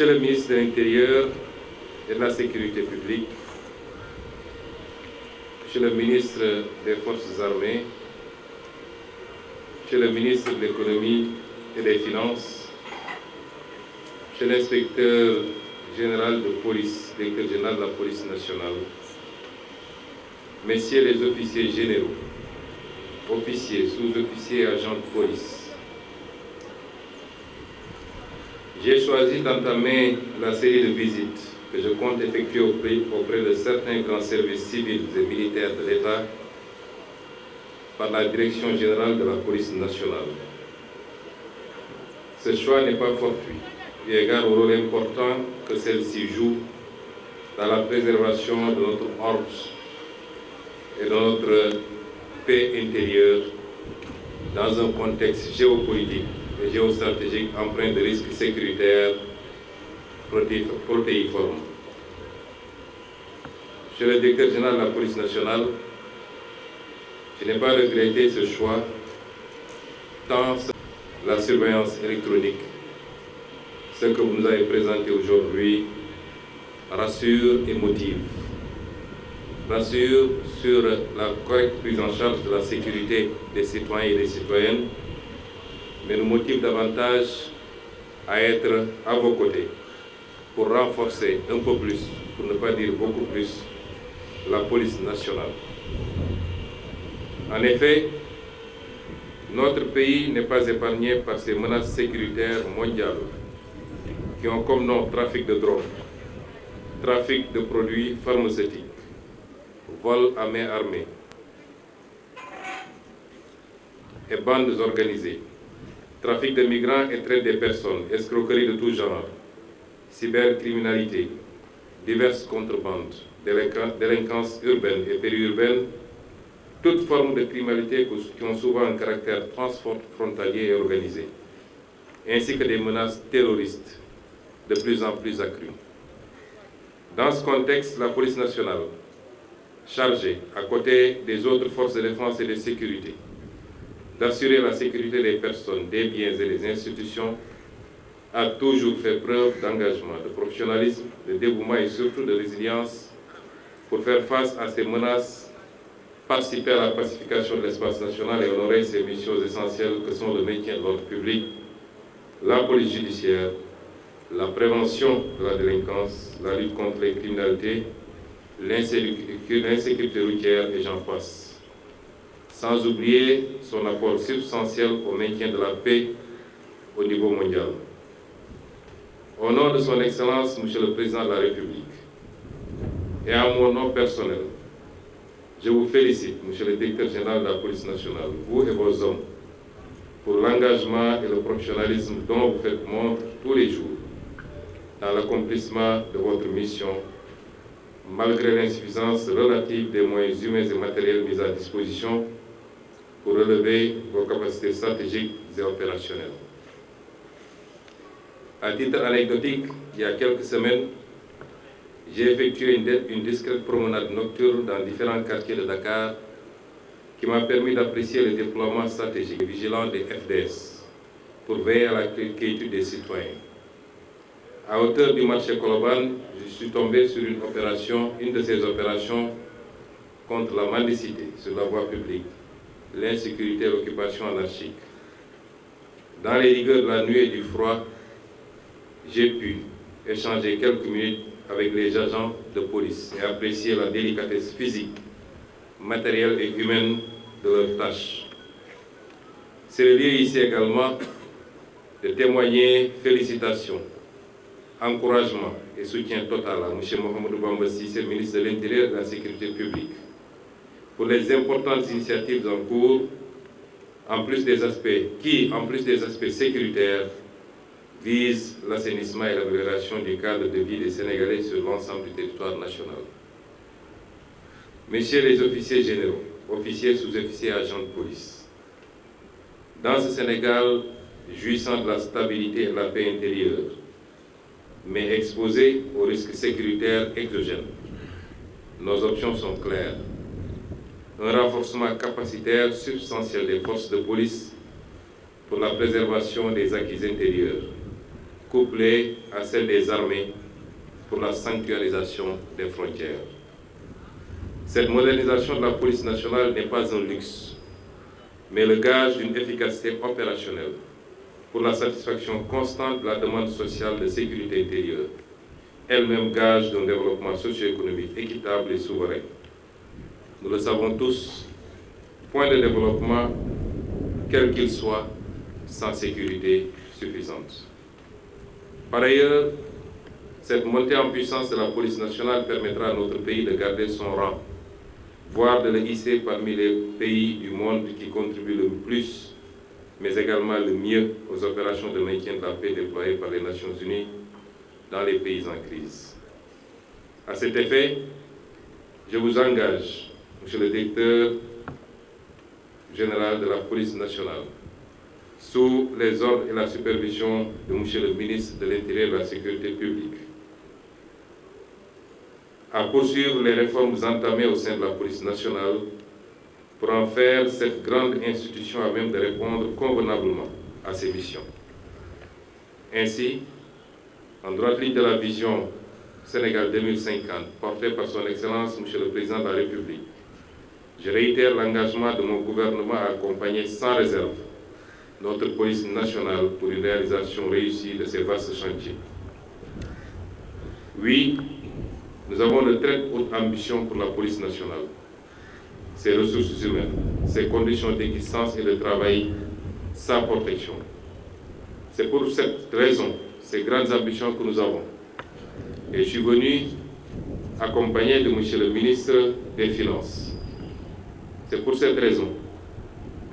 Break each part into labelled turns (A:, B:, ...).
A: Monsieur le ministre de l'Intérieur et de la Sécurité publique, Monsieur le ministre des Forces armées, Monsieur le ministre de l'Économie et des Finances, Monsieur l'inspecteur général de police, directeur général de la police nationale, Messieurs les officiers généraux, officiers, sous-officiers et agents de police, j'ai choisi d'entamer la série de visites que je compte effectuer auprès de certains grands services civils et militaires de l'État par la Direction générale de la police nationale. Ce choix n'est pas fortuit, eu égard au rôle important que celle-ci joue dans la préservation de notre ordre et de notre paix intérieure dans un contexte géopolitique et géostratégique empreint de risques sécuritaires protéiformes. Monsieur le directeur général de la police nationale, je n'ai pas regretté ce choix, tant la surveillance électronique, ce que vous nous avez présenté aujourd'hui, rassure et motive. Rassure sur la correcte prise en charge de la sécurité des citoyens et des citoyennes, mais nous motive davantage à être à vos côtés pour renforcer un peu plus, pour ne pas dire beaucoup plus, la police nationale. En effet, notre pays n'est pas épargné par ces menaces sécuritaires mondiales qui ont comme nom trafic de drogue, trafic de produits pharmaceutiques, vol à main armée et bandes organisées, trafic de migrants et traite des personnes, escroquerie de tout genre, cybercriminalité, diverses contrebandes, délinquance urbaine et périurbaine, toutes formes de criminalité qui ont souvent un caractère transfrontalier et organisé, ainsi que des menaces terroristes de plus en plus accrues. Dans ce contexte, la police nationale, chargée, à côté des autres forces de défense et de sécurité, d'assurer la sécurité des personnes, des biens et des institutions, a toujours fait preuve d'engagement, de professionnalisme, de dévouement et surtout de résilience pour faire face à ces menaces, participer à la pacification de l'espace national et honorer ces missions essentielles que sont le maintien de l'ordre public, la police judiciaire, la prévention de la délinquance, la lutte contre les criminalités, l'insécurité routière et j'en passe. Sans oublier son apport substantiel au maintien de la paix au niveau mondial. Au nom de son Excellence, Monsieur le Président de la République, et à mon nom personnel, je vous félicite, Monsieur le Directeur général de la police nationale, vous et vos hommes, pour l'engagement et le professionnalisme dont vous faites montre tous les jours dans l'accomplissement de votre mission, malgré l'insuffisance relative des moyens humains et matériels mis à disposition pour relever vos capacités stratégiques et opérationnelles. À titre anecdotique, il y a quelques semaines, j'ai effectué une discrète promenade nocturne dans différents quartiers de Dakar qui m'a permis d'apprécier le déploiement stratégique et vigilant des FDS pour veiller à la quiétude des citoyens. À hauteur du marché Colobane, je suis tombé sur une de ces opérations contre la mendicité sur la voie publique, l'insécurité et l'occupation anarchique. Dans les rigueurs de la nuit et du froid, j'ai pu échanger quelques minutes avec les agents de police et apprécier la délicatesse physique, matérielle et humaine de leurs tâches. C'est le lieu ici également de témoigner félicitations, encouragement et soutien total à M. Mohamedou Bamba Cissé, ministre de l'Intérieur et de la Sécurité publique, pour les importantes initiatives en cours, en plus des aspects sécuritaires, visent l'assainissement et l'amélioration du cadre de vie des Sénégalais sur l'ensemble du territoire national. Messieurs les officiers généraux, officiers, sous-officiers, agents de police, dans ce Sénégal, jouissant de la stabilité et de la paix intérieure, mais exposé aux risques sécuritaires exogènes, nos options sont claires. Un renforcement capacitaire substantiel des forces de police pour la préservation des acquis intérieurs, couplée à celle des armées pour la sanctuarisation des frontières. Cette modernisation de la police nationale n'est pas un luxe, mais le gage d'une efficacité opérationnelle pour la satisfaction constante de la demande sociale de sécurité intérieure, elle-même gage d'un développement socio-économique équitable et souverain. Nous le savons tous, point de développement, quel qu'il soit, sans sécurité suffisante. Par ailleurs, cette montée en puissance de la police nationale permettra à notre pays de garder son rang, voire de le hisser parmi les pays du monde qui contribuent le plus, mais également le mieux aux opérations de maintien de la paix déployées par les Nations Unies dans les pays en crise. À cet effet, je vous engage, Monsieur le Directeur général de la police nationale, sous les ordres et la supervision de Monsieur le ministre de l'Intérieur et de la Sécurité publique, à poursuivre les réformes entamées au sein de la police nationale pour en faire cette grande institution à même de répondre convenablement à ses missions. Ainsi, en droite ligne de la vision Sénégal 2050 portée par son Excellence Monsieur le Président de la République, je réitère l'engagement de mon gouvernement à accompagner sans réserve notre police nationale pour une réalisation réussie de ces vastes chantiers. Oui, nous avons de très hautes ambitions pour la police nationale, ses ressources humaines, ses conditions d'existence et de travail, sa protection. C'est pour cette raison, ces grandes ambitions que nous avons. Et je suis venu accompagné de Monsieur le ministre des Finances. C'est pour cette raison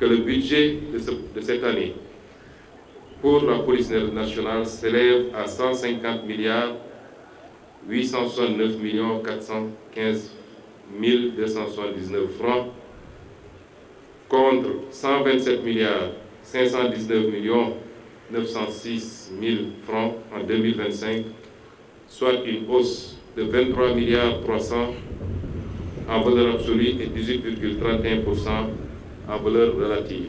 A: que le budget de cette année pour la police nationale s'élève à 150 milliards 869 415 279 francs contre 127 milliards 519 906 000 francs en 2025, soit une hausse de 23 milliards 300 en valeur absolue et 18,31% en valeur relative.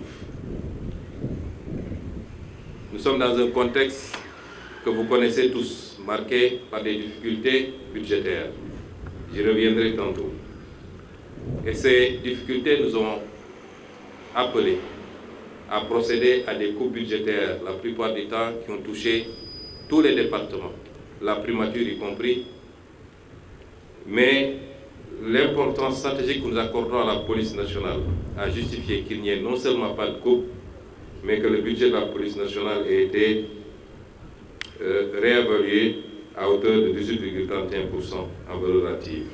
A: Nous sommes dans un contexte que vous connaissez tous, marqué par des difficultés budgétaires. J'y reviendrai tantôt. Et ces difficultés nous ont appelés à procéder à des coupes budgétaires, la plupart du temps qui ont touché tous les départements, la primature y compris. Mais l'importance stratégique que nous accordons à la police nationale a justifié qu'il n'y ait non seulement pas de coupe, mais que le budget de la police nationale ait été réévalué à hauteur de 18,31% en valeur relative.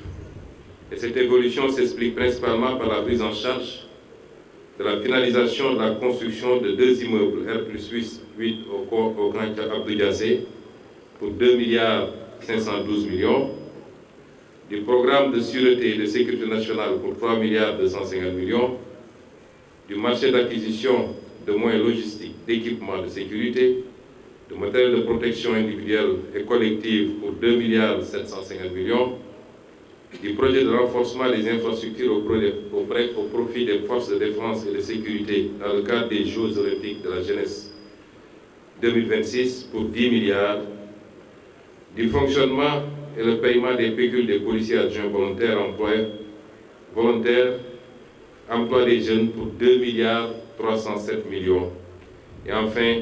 A: Et cette évolution s'explique principalement par la prise en charge de la finalisation de la construction de 2 immeubles R+8 au Grand Abdou Diassé pour 2 milliards 512 millions, du programme de sûreté et de sécurité nationale pour 3 milliards 250 millions, du marché d'acquisition de moyens logistiques, d'équipements de sécurité, de matériel de protection individuelle et collective pour 2 milliards 750 millions, du projet de renforcement des infrastructures au profit des forces de défense et de sécurité dans le cadre des Jeux olympiques de la jeunesse 2026 pour 10 milliards, du fonctionnement et le paiement des pécules des policiers adjoints volontaires, emploi des jeunes pour 2 milliards 307 millions, et enfin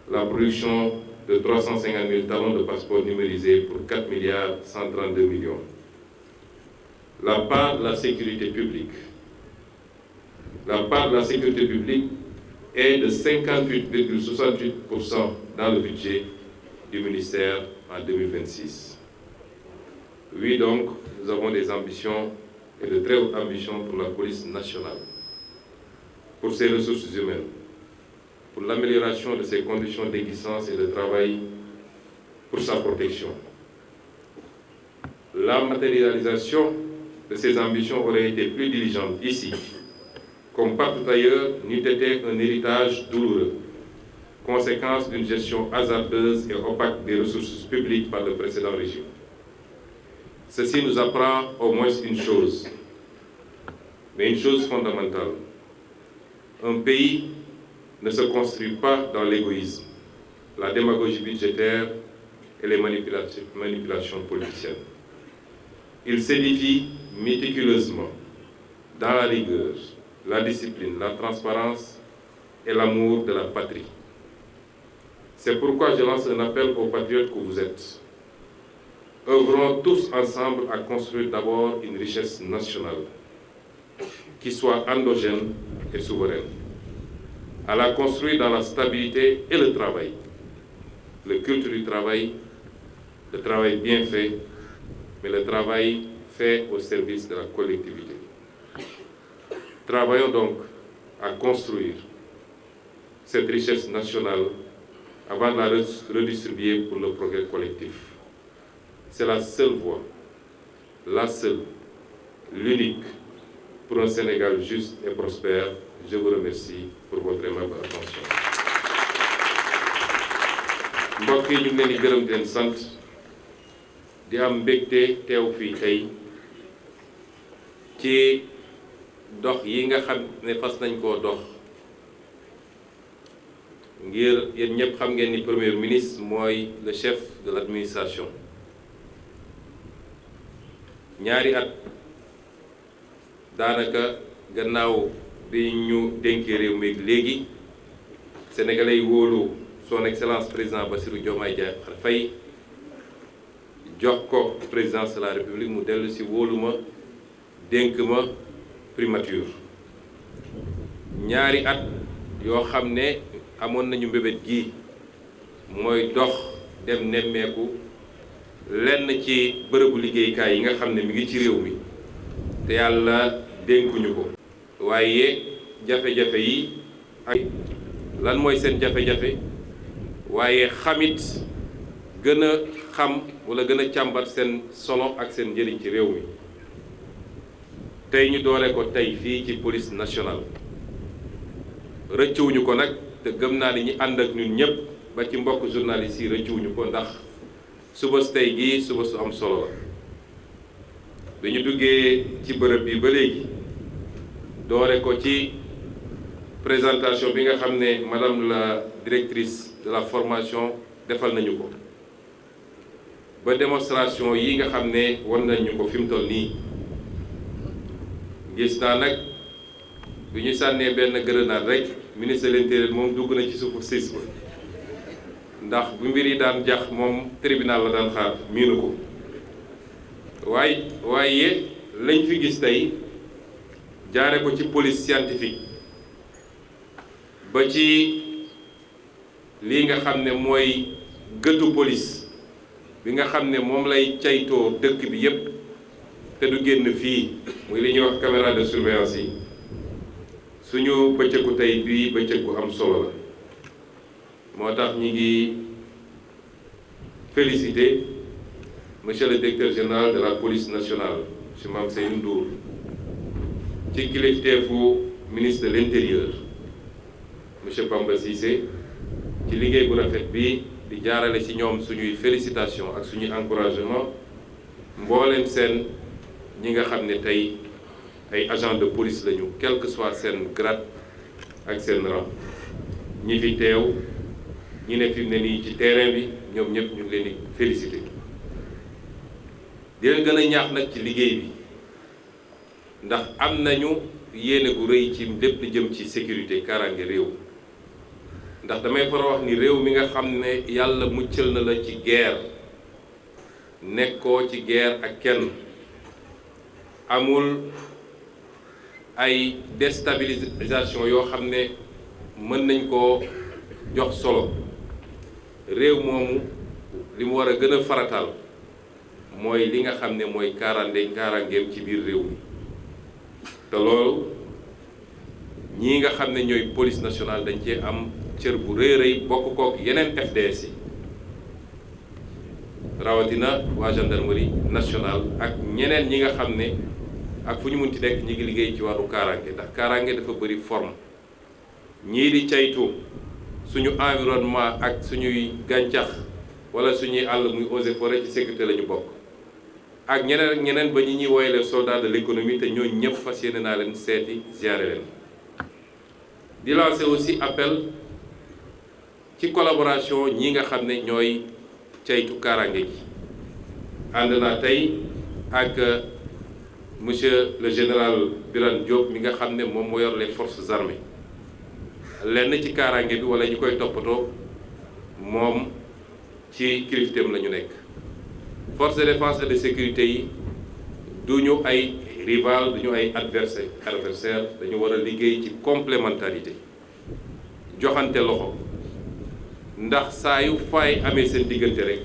A: la production de 350 000 talons de passeport numérisés pour 4 milliards 132 millions. La part de la sécurité publique. La part de la sécurité publique est de 58,68% dans le budget du ministère en 2026. Oui, donc, nous avons des ambitions et de très hautes ambitions pour la police nationale, pour ses ressources humaines, pour l'amélioration de ses conditions d'existence et de travail, pour sa protection. La matérialisation de ces ambitions aurait été plus diligente ici, comme partout ailleurs, n'eût été un héritage douloureux, conséquence d'une gestion hasardeuse et opaque des ressources publiques par le précédent régime. Ceci nous apprend au moins une chose, mais une chose fondamentale. Un pays ne se construit pas dans l'égoïsme, la démagogie budgétaire et les manipulations politiciennes. Il s'édifie méticuleusement dans la rigueur, la discipline, la transparence et l'amour de la patrie. C'est pourquoi je lance un appel aux patriotes que vous êtes. Œuvrons tous ensemble à construire d'abord une richesse nationale qui soit endogène et souveraine. À la construire dans la stabilité et le travail. Le culte du travail, le travail bien fait, mais le travail fait au service de la collectivité. Travaillons donc à construire cette richesse nationale avant de la redistribuer pour le progrès collectif. C'est la seule voie, la seule, l'unique pour un Sénégal juste et prospère. Je vous remercie pour votre aimable attention. mbokk yi ñu ngi leen di gërëm di leen sant di am mbégte teew fii tey ci dox yi nga xam ne fas nañ koo dox ngir yéen ñëpp xam ngeen ni premier ministre mooy le chef de l'administration. ñaari at daanaka gannaaw bi ñu dénkee réew mi léegi sénégalais yi wóolu son excellence président Bassirou Diomaye Diakhar Faye jox ko présidence de la république mu dellu si wóolu ma dénk ma primature. ñaari at yoo xam ne amoon nañu mbébét gi mooy dox dem nemmeeku lenn ci bërëbu liggéeykaay yi nga xam ne mi ngi ci réew mi te yàlla dénkuñu ko. waaye jafe-jafe yi ak lan mooy seen jafe-jafe waaye xamit gën a xam wala gën a càmbar seen solo ak seen njëriñ ci réew mi. tey ñu doore ko tey fii ci police nationale rëccuwuñu ko nag te gëm naa ni ñi ànd ak ñun ñëpp ba ci mbokk journalistes yi rëccuwuñu ko ndax suba su tey gii suba su am solo la. bi ñu duggee ci bërëb bi ba léegi doore ko ci présentation bi nga xam ne madame la directrice de la formation defal nañu ko ba démonstration yi nga xam ne wan nañu ko fi mu toll nii gis naa nag bi ñu sànnee benn grenade rek ministre de l'intérieur moom dugg na ci suufu siis ba ndax bu mbir yi daan jax moom tribunal la daan xaar miinu ko waaye lañ fi gis tey jaare ko ci police scientifique ba ci lii nga xam ne mooy gëtu police bi nga xam ne moom lay caytoo dëkk bi yépp te du génn fii muy li ñuy wax caméra de surveillance yi suñu bëccëgu tey bii bëccëg bu am solo la. moo tax ñi ngi féliciter monsieur le directeur général de la police nationale monsieur Mame Seydou Ndour ci kilifteefu ministre de l'intérieur monsieur Bamba Cissé ci liggéey bu rafet bi di jaarale ci ñoom suñuy félicitations ak suñuy encouragement mbooleem seen ñi nga xam ne tey ay agents de police lañu quel que soit seen grade ak seen rang ñi fi teew ñi ne fi mu ne nii ci terrain bi ñoom ñëpp ñu ngi leen di féliciter di leen gën a ñaax nag ci liggéey bi ndax am nañu yéene gu rëy ci lépp li jëm ci sécurité kaaraange réew ndax damay faral wax ni réew mi nga xam ne yàlla muccal na la ci guerre nekkoo ci guerre ak kenn amul ay déstabilisation yoo xam ne mën nañ koo jox solo réew moomu li mu war a gën a farataal mooy li nga xam ne mooy kaaraangeem ci biir réew mi te loolu ñii nga xam ne ñooy police nationale dañ cee am cër bu rëy rëy bokk kook yeneen FDS yi rawatina waa gendarmerie nationale ak ñeneen ñi nga xam ne ak fu ñu munti nekk ñi ngi liggéey ci wàllu kaaraange ndax kaaraange dafa bëri forme ñii di caytu suñu environnement ak suñuy gàncax wala suñuy àll muy eaux et forêts ci sécurité la ñu bokk ak ñeneen ak ñeneen ba ñi ñuy woowee les soldats de l'économie te ñooñu ñëpp fas yéene naa leen seeti ziare leen di lancer aussi appel ci ci collaboration ñi nga xam ne ñooy ceytu kaaraange gi. ànd naa tey ak monsieur le général Birane Diop mi nga xam ne moom moo yor les forces armées lenn ci kaaraange bi wala ñu koy toppatoo moom ci kilifteem la ñu nekk. forces de défense et de sécurité yi du ñu ay rival du ñu ay adversaire dañu war a liggéey ci complémentarité joxante loxo ndax saa yu faay amee seen diggante rek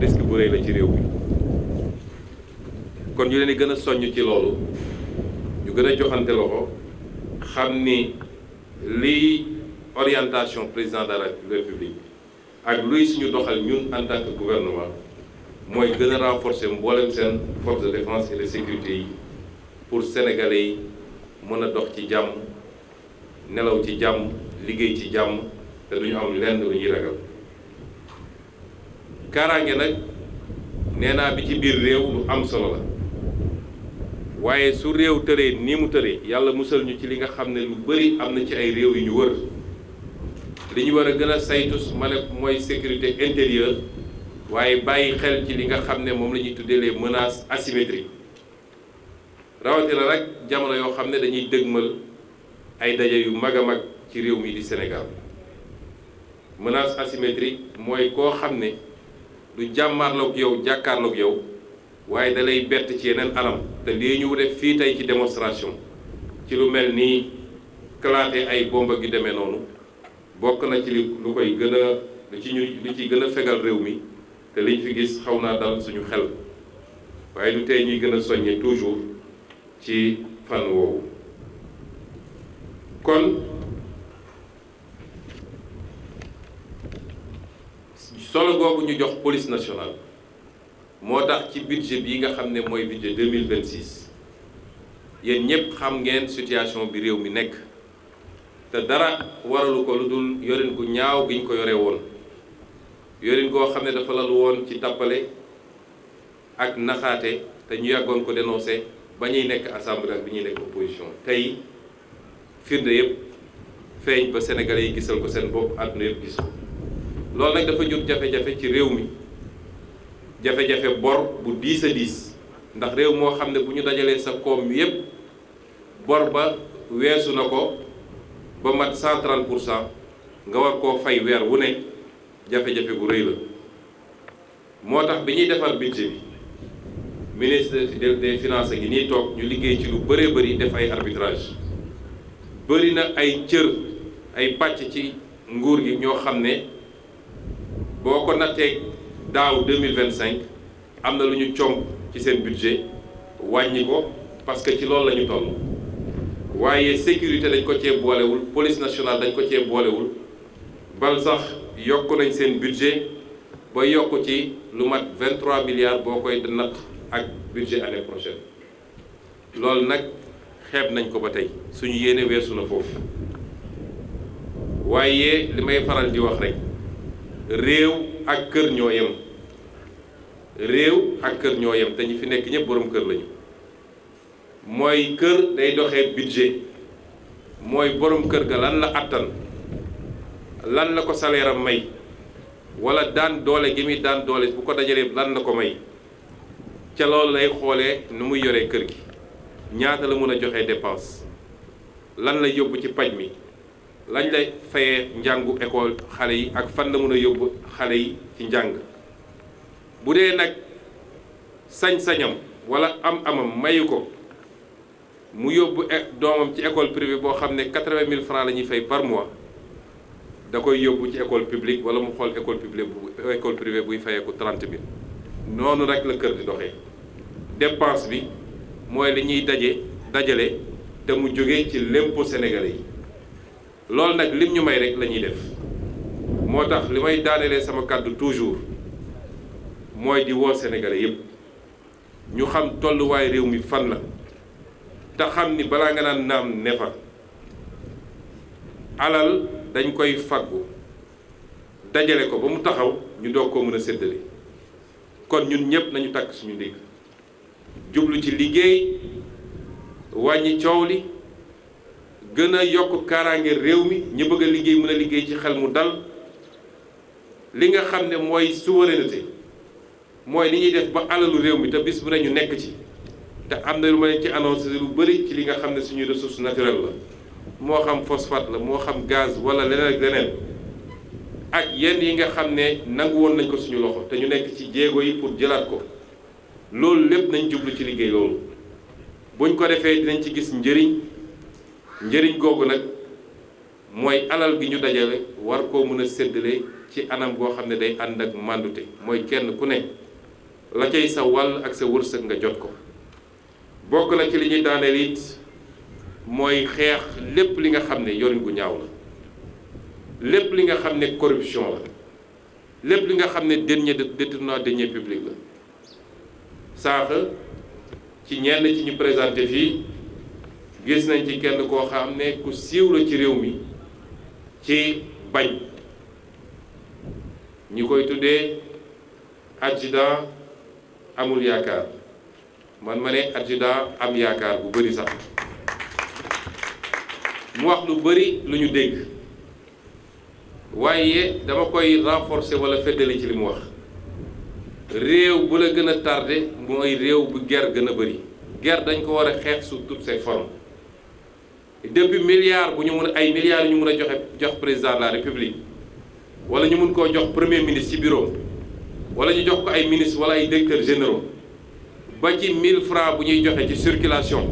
A: risque bu rëy la ci réew mi. kon ñu leen di gën a soññ ci loolu ñu gën a joxante loxo xam ni lii orientation président de la République ak luy suñu doxal ñun en tant que gouvernement mooy gën a renforcer mboolem seen force de défense et de sécurité yi pour sénégalais yi mën a dox ci jàmm nelaw ci jàmm liggéey ci jàmm te duñu am lenn lu ñuy ragal. kaaraange nag nee naa bi ci biir réew lu am solo la waaye su réew tëree nii mu tëree yàlla musal ñu ci li nga xam ne lu bari am na ci ay réew yu ñu wër li ñu war a gën a saytu ma ne mooy sécurité intérieure waaye bàyyi xel ci li nga xam ne moom la ñuy tuddee les menaces asymétriques rawatina rek jamono yoo xam ne dañuy dëgmal ay daje yu mag a mag ci réew mi di Sénégal. menace asymétrique mooy koo xam ne du jàmmaarloog yow jàkkaarloog yow waaye da lay bett ci yeneen anam te lii ñu def fii tey ci démonstration ci lu mel ni kalaate ay bomba gi demee noonu bokk na ci lu koy gën a li ci gën a fegal réew mi te liñ fi gis xaw naa dal suñu xel waaye du tey ñuy gën a soññe toujours ci fànn woowu. kon solo googu ñu jox police nationale moo tax ci budget bii nga xam ne mooy budget 2026 yéen ñëpp xam ngeen situation bi réew mi nekk te dara waralu ko lu dul yorin gu ñaaw gi ñu ko yore woon yorin goo xam ne dafa lalu woon ci tappale ak naxaate te ñu yàggoon ko dénoncé ba ñuy nekk assemblée ak bi ñuy nekk opposition. tey firnde yëpp feeñ ba sénégalais yi gisal ko seen bopp àdduna yëpp gis ko. loolu nag dafa jur jafe-jafe ci réew mi jafe-jafe bor bu diis a diis ndax réew moo xam ne bu ñu dajalee sa koom yépp bor ba weesu na ko ba mat 130% nga war koo fay weer wu ne jafe-jafe bu rëy la. moo tax bi ñuy defar budget bi ministre des finances gi nii toog ñu liggéey ci lu bëree bëri def ay arbitrage bëri na ay cër ay pàcc ci nguur gi ñoo xam ne boo ko nattee daaw 2025 am na lu ñu comp ci seen budget wàññi ko parce que ci loolu la ñu toll waaye sécurité dañ ko cee boolewul police nationale dañ ko cee boolewul bal sax yokk nañ seen budget ba yokk ci lu mat 23 milliards boo koy natt ak budget année prochaine. loolu nag xeeb nañ ko ba tey suñu yéene weesu na foofu waaye li may faral di wax rek réew ak kër ñoo yem réew ak kër ñoo yem te ñi fi nekk ñëpp borom kër lañu. mooy kër day doxee budget mooy borom kër ga lan la attan lan la ko salaire am may wala daan doole gi muy daan doole bu ko dajalee lan la ko may ca loolu lay xoolee nu muy yoree kër gi ñaata la mën a joxe dépense lan la yóbbu ci paj mi lañ lay fayee njàngu école xale yi ak fan la mën a yóbbu xale yi ci njàng. bu dee nag sañ-sañam wala am-amam mayu ko mu yóbbu doomam ci école privée boo xam ne 80 000 francs la ñuy fay par mois da koy yóbbu ci école publique wala mu xool école privée buy fayeeku 30 000. noonu rek la kër di doxee dépense bi mooy li ñuy dajale te mu jóge ci l'impôt sénégalais yi. loolu nag lim ñu may rek la ñuy def moo tax li may daanelee sama kàddu toujours mooy di woo sénégalais yépp ñu xam tolluwaay réew mi fan la te xam ni balaa nga naan naam ne fa alal dañ koy faggu dajale ko ba mu taxaw ñu doog koo mën a séddale. kon ñun ñëpp nañu takk suñu ndigg jublu ci liggéey wàññi coow li gën a yokk kaaraange réew mi ñi bëgg a liggéey mën a liggéey ci xel mu dal li nga xam ne mooy souveraineté mooy li ñuy def ba alalu réew mi te bis bu ne ñu nekk ci te am na lu ma leen ci annoncé lu bëri ci li nga xam ne suñuy ressource naturelle la moo xam phosphate la moo xam gaz wala leneen ak leneen ak yenn yi nga xam ne nangu woon nañ ko suñu loxo te ñu nekk ci jéego yi pour jëlaat ko loolu lépp nañ jublu ci liggéey loolu buñ ko defee dinañ ci gis njëriñ googu nag mooy alal gi ñu dajale war koo mën a séddale ci anam goo xam ne day ànd ak màndute mooy kenn ku ne la cay sa wàll ak sa wërsëg nga jot ko bokk na ci li ñuy daaneel it mooy xeex lépp li nga xam ne yorin gu ñaaw la lépp li nga xam ne corruption la lépp li nga xam ne détournement de deniers publics la sànq ci ñenn ci ñu présenté fii gis nañ ci kenn koo xam ne ku siiw la ci réew mi ci bañ ñi koy tuddee adjudant amul yaakaar man ma ne adjudant am yaakaar bu bëri sax mu wax lu bëri lu ñu dégg waaye dama koy renforcer wala feddali ci li mu wax réew bu la gën a tardé mooy réew bu guerre gën a bëri guerre dañ ko war a xeex sous toutes ses formes depuis milliards bu ñu mun ay milliards ñu mun a jox président de la république wala ñu mun koo jox premier ministre ci bureau wala ñu jox ko ay ministres wala ay directeurs généraux ba ci 1000 francs bu ñuy joxe ci circulation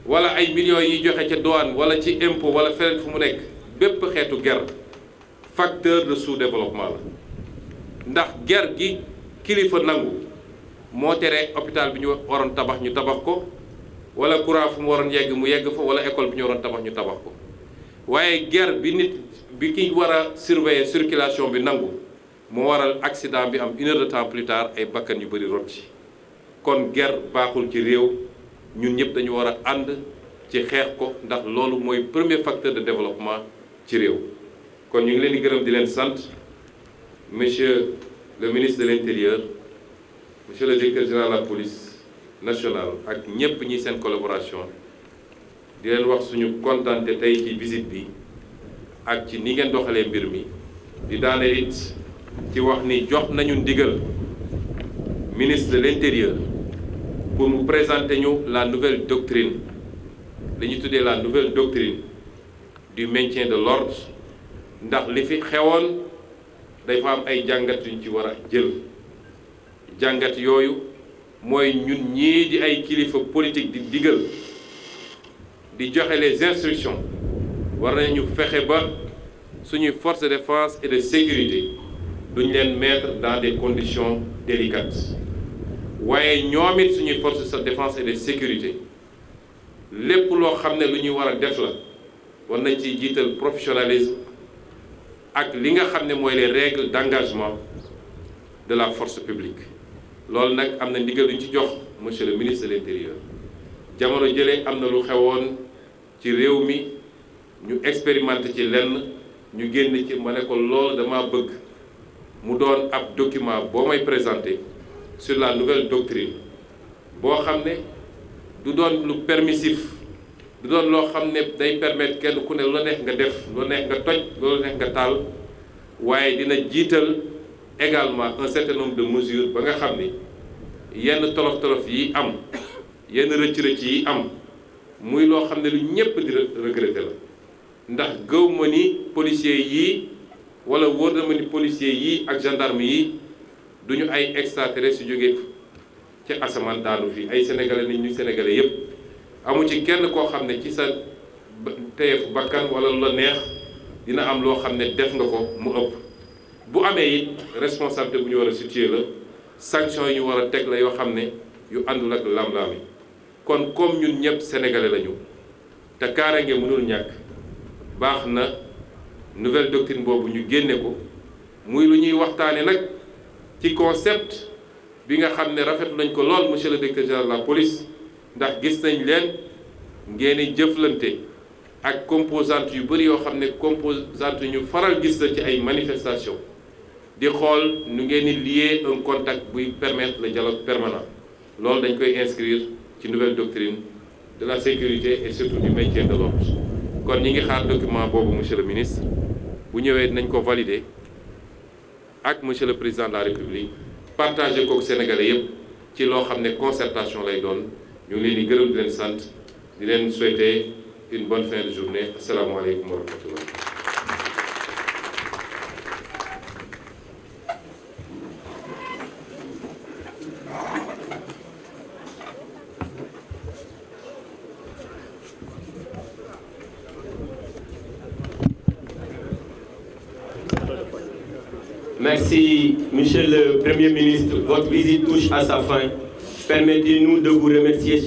A: wala ay millions yi joxe ca douane wala ci impôt wala feneen fu mu nekk bépp xeetu guerre facteur de sous-développement la ndax guerre gi kilifa nangu moo tere hôpital bi ñu waroon tabax ñu tabax ko wala courant fu mu waroon yegg mu yegg fa wala école bi ñu waroon tabax ñu tabax ko waaye guerre bi nit bi ki war a surveiller circulation bi nangu moo waral accident bi am 1 heure de temps plus tard ay bakkan yu bëri rot ci kon guerre baaxul ci réew ñun ñëpp dañu war a ànd ci xeex ko ndax loolu mooy premier facteur de développement ci réew kon ñu ngi leen di gërëm di leen sant monsieur le ministre de l'Intérieur monsieur le directeur général de la police nationale ak ñëpp ñi seen collaboration di leen wax suñu kontaante tey ci visite bi ak ci ni ngeen doxalee mbir mi di daane it ci wax ni jox nañu ndigal ministre de l'Intérieur pour mu présenter ñu la nouvelle doctrine li ñu tuddee la nouvelle doctrine du maintien de l'ordre ndax li fi xewoon dafa am ay jàngat yuñ ci war a jël jàngat yooyu mooy ñun ñii di ay kilifa politique di digal di joxe les instructions war nañu fexe ba suñuy forces de défense et de sécurité duñ leen mettre dans des conditions délicates waaye ñoom it suñuy forces de défense et de sécurité lépp loo xam ne lu ñuy war a def la war nañ ciy jiital professionnalisme ak li nga xam ne mooy les règles d'engagement de la force publique loolu nag am na ndigal lu ñu ci jox monsieur le ministre de l'Intérieur jamono jëlee am na lu xewoon ci réew mi ñu expérimenté ci lenn ñu génn ci ma ne ko loolu dama bëgg mu doon ab document boo may présenté sur la nouvelle doctrine boo xam ne du doon lu permissif du doon loo xam ne day permettre kenn ku ne lu neex nga def lu neex nga toj lu neex nga taal waaye dina jiital également un certain nombre de mesures ba nga xam ni yenn tolof-tolof yi am yenn rëcc-rëcc yi am muy loo xam ne lu ñépp di regretter la ndax gëw ma ni policiers yii wala wóor na ma ni policiers yii ak gendarme yi duñu ay extraterrestres su jógee ci asamaan daanu fii ay sénégalais nit ñu sénégalais yépp amu ci kenn koo xam ne ci sa teyefu bakkan wala lu la neex dina am loo xam ne def nga ko mu ëpp bu amee it responsabilité bu ñu war a situer la sanction yi ñu war a teg la yoo xam ne yu àndul ak lam-laam yi kon comme ñun ñëpp sénégalais lañu te kaaraange mënul ñàkk baax na nouvelle doctrine boobu ñu génne ko muy lu ñuy waxtaane nag ci concept bi nga xam ne rafetlu nañ ko lool monsieur le directeur général de la police ndax gis nañ leen ngeen di jëflante ak composante yu bëri yoo xam ne composante yu ñu faral gis la ci ay manifestations di xool nu ngeen di lier un contact buy permettre le dialogue permanent loolu dañ koy inscrire ci nouvelle doctrine de la sécurité et surtout du maintien de l'ordre kon ñi ngi xaar document boobu monsieur le ministre bu ñëwee dinañ ko valider ak monsieur le président de la république partagé kook sénégalais yëpp ci loo xam ne concertation lay doon ñu ngi leen di gërëm di leen sant di leen souhaiter une bonne fin de journée asalaamaaleykum wa rahmatullah.
B: Merci, Monsieur le Premier ministre. Votre visite touche à sa fin. Permettez-nous de vous remercier.